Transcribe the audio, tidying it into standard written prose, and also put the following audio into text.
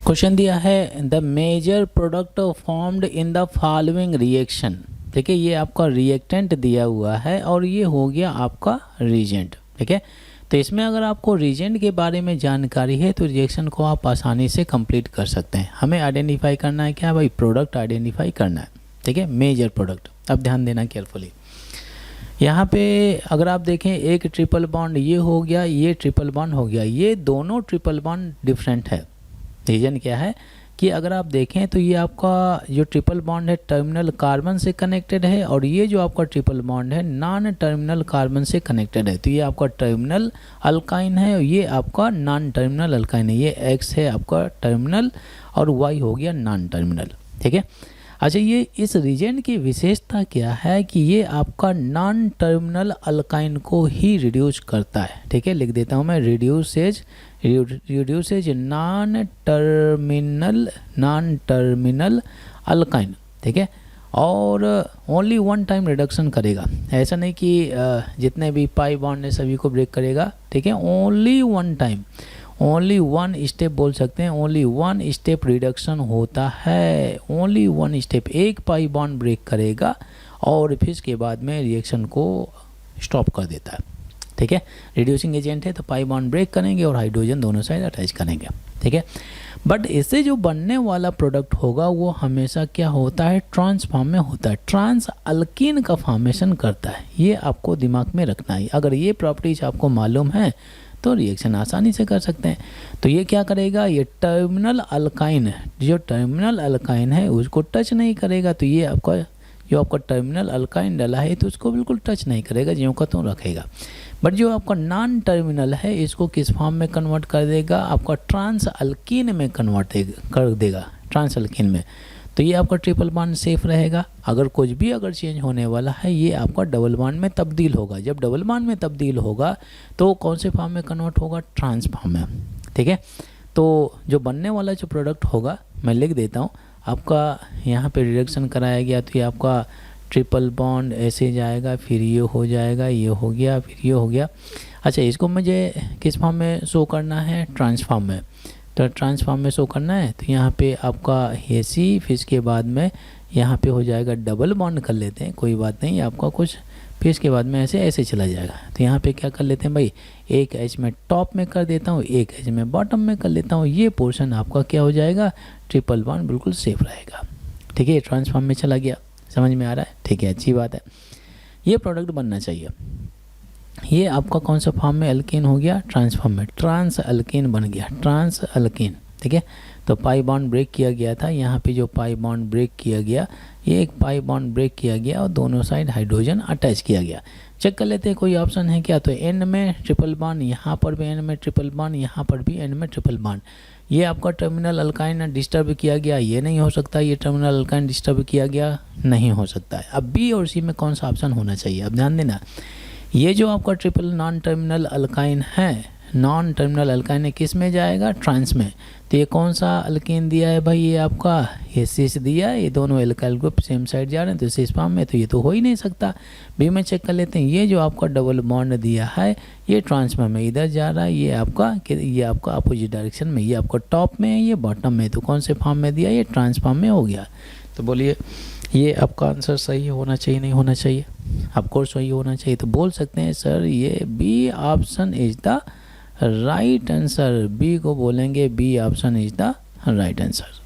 Question दिया है the major product formed in the following reaction. ठीक है, ये आपका रिएक्टेंट दिया हुआ है और ये हो गया आपका रिएजेंट। ठीक है, तो इसमें अगर आपको रिएजेंट के बारे में जानकारी है तो रिएक्शन को आप आसानी से कंप्लीट कर सकते हैं। हमें आइडेंटिफाई करना है क्या भाई, प्रोडक्ट आइडेंटिफाई करना है। ठीक है, मेजर प्रोडक्ट। अब ध्यान देना केयरफुली, यहाँ पे अगर आप देखें एक ट्रिपल बॉन्ड ये हो गया, ये ट्रिपल बॉन्ड हो गया, ये दोनों ट्रिपल बॉन्ड डिफरेंट है। रीजन क्या है कि अगर आप देखें तो ये आपका जो ट्रिपल बॉन्ड है टर्मिनल कार्बन से कनेक्टेड है और ये जो आपका ट्रिपल बॉन्ड है नॉन टर्मिनल कार्बन से कनेक्टेड है। तो ये आपका टर्मिनल अल्काइन है और ये आपका नॉन टर्मिनल अल्काइन है। ये X है आपका टर्मिनल और Y हो गया नॉन टर्मिनल। ठीक है, अच्छा ये इस रीजेंट की विशेषता क्या है कि ये आपका नॉन टर्मिनल अल्काइन को ही रिड्यूस करता है। ठीक है, लिख देता हूँ मैं, रिड्यूसेज नॉन टर्मिनल अल्काइन। ठीक है, और ओनली वन टाइम रिडक्शन करेगा। ऐसा नहीं कि जितने भी पाई बॉन्ड है सभी को ब्रेक करेगा। ठीक है, only one time, only one step बोल सकते हैं, ओनली वन स्टेप रिडक्शन होता है। ओनली वन स्टेप, एक पाई बॉन्ड ब्रेक करेगा और फिर इसके बाद में रिएक्शन को स्टॉप कर देता है। ठीक है, रिड्यूसिंग एजेंट है तो पाई बॉन्ड ब्रेक करेंगे और हाइड्रोजन दोनों साइड अटैच करेंगे। ठीक है, बट इससे जो बनने वाला प्रोडक्ट होगा वो हमेशा क्या होता है, ट्रांसफॉर्म में होता है, ट्रांस अल्कीन का फॉर्मेशन करता है। ये आपको दिमाग में रखना है। अगर ये प्रॉपर्टीज आपको मालूम है तो रिएक्शन आसानी से कर सकते हैं। तो ये क्या करेगा, ये टर्मिनल अल्काइन, जो टर्मिनल अल्काइन है उसको टच नहीं करेगा। तो ये आपका जो आपका टर्मिनल अल्काइन डाला है तो उसको बिल्कुल टच नहीं करेगा, ज्यों का त्यों रखेगा। बट जो आपका नॉन टर्मिनल है इसको किस फॉर्म में कन्वर्ट कर देगा, आपका ट्रांस अल्कीन में कन्वर्ट कर देगा, ट्रांस अल्कीन में। तो ये आपका ट्रिपल बॉन्ड सेफ रहेगा। अगर कुछ भी अगर चेंज होने वाला है ये आपका डबल बॉन्ड में तब्दील होगा। जब डबल बॉन्ड में तब्दील होगा तो कौन से फॉर्म में कन्वर्ट होगा, ट्रांस फॉर्म में। ठीक है, तो जो बनने वाला जो प्रोडक्ट होगा मैं लिख देता हूँ। आपका यहाँ पे रिडक्शन कराया गया तो ये आपका ट्रिपल बॉन्ड ऐसे जाएगा, फिर ये हो जाएगा, ये हो गया, फिर ये हो गया। अच्छा, इसको मुझे किस फॉर्म में शो करना है, ट्रांसफॉर्म में। तो ट्रांसफॉर्म में शो करना है तो यहाँ पे आपका AC, फिर इसके बाद में यहाँ पे हो जाएगा डबल बॉन्ड कर लेते हैं, कोई बात नहीं आपका कुछ, फिर इसके बाद में ऐसे चला जाएगा। तो यहाँ पे क्या कर लेते हैं भाई, एक H में टॉप में कर देता हूँ, एक H में बॉटम में कर लेता हूँ। ये पोर्शन आपका क्या हो जाएगा, ट्रिपल बॉन्ड बिल्कुल सेफ रहेगा। ठीक है, ट्रांसफॉर्म में चला गया, समझ में आ रहा है। ठीक है, अच्छी बात है, ये प्रोडक्ट बनना चाहिए। ये आपका कौन सा फॉर्म में, अल्कीन हो गया, ट्रांसफॉर्म में ट्रांस अल्कीन बन गया, ट्रांस अल्कीन। ठीक है, तो पाई बॉन्ड ब्रेक किया गया था, यहाँ पे जो पाई बॉन्ड ब्रेक किया गया, ये एक पाई बॉन्ड ब्रेक किया गया और दोनों साइड हाइड्रोजन अटैच किया गया। चेक कर लेते हैं कोई ऑप्शन है क्या। तो N में ट्रिपल बॉन्ड, यहाँ पर भी N में ट्रिपल बॉन्ड, यहाँ पर भी N में ट्रिपल बॉन्ड। ये आपका टर्मिनल अल्काइन डिस्टर्ब किया गया, ये नहीं हो सकता। ये टर्मिनल अल्काइन डिस्टर्ब किया गया, नहीं हो सकता है। अब B और C में कौन सा ऑप्शन होना चाहिए, अब ध्यान देना। ये जो आपका ट्रिपल नॉन टर्मिनल अल्काइन है, नॉन टर्मिनल अल्काइन है, किस में जाएगा, ट्रांस में। तो ये कौन सा अल्कीन दिया है भाई, ये आपका सिस दिया है। ये दोनों एल्काइल ग्रुप सेम साइड जा रहे हैं तो सिस फॉर्म में, तो ये तो हो ही नहीं सकता। B में चेक कर लेते हैं। ये जो आपका डबल बॉन्ड दिया है ये ट्रांस में इधर जा रहा है, ये आपका अपोजिट डायरेक्शन में, ये आपका टॉप में है, ये बॉटम में। तो कौन से फॉर्म में दिया, ये ट्रांस फॉर्म में हो गया। तो बोलिए ये आपका आंसर सही होना चाहिए, नहीं होना चाहिए, ऑफकोर्स सही होना चाहिए। तो बोल सकते हैं सर ये B option is the right answer. B को बोलेंगे B option is the right answer.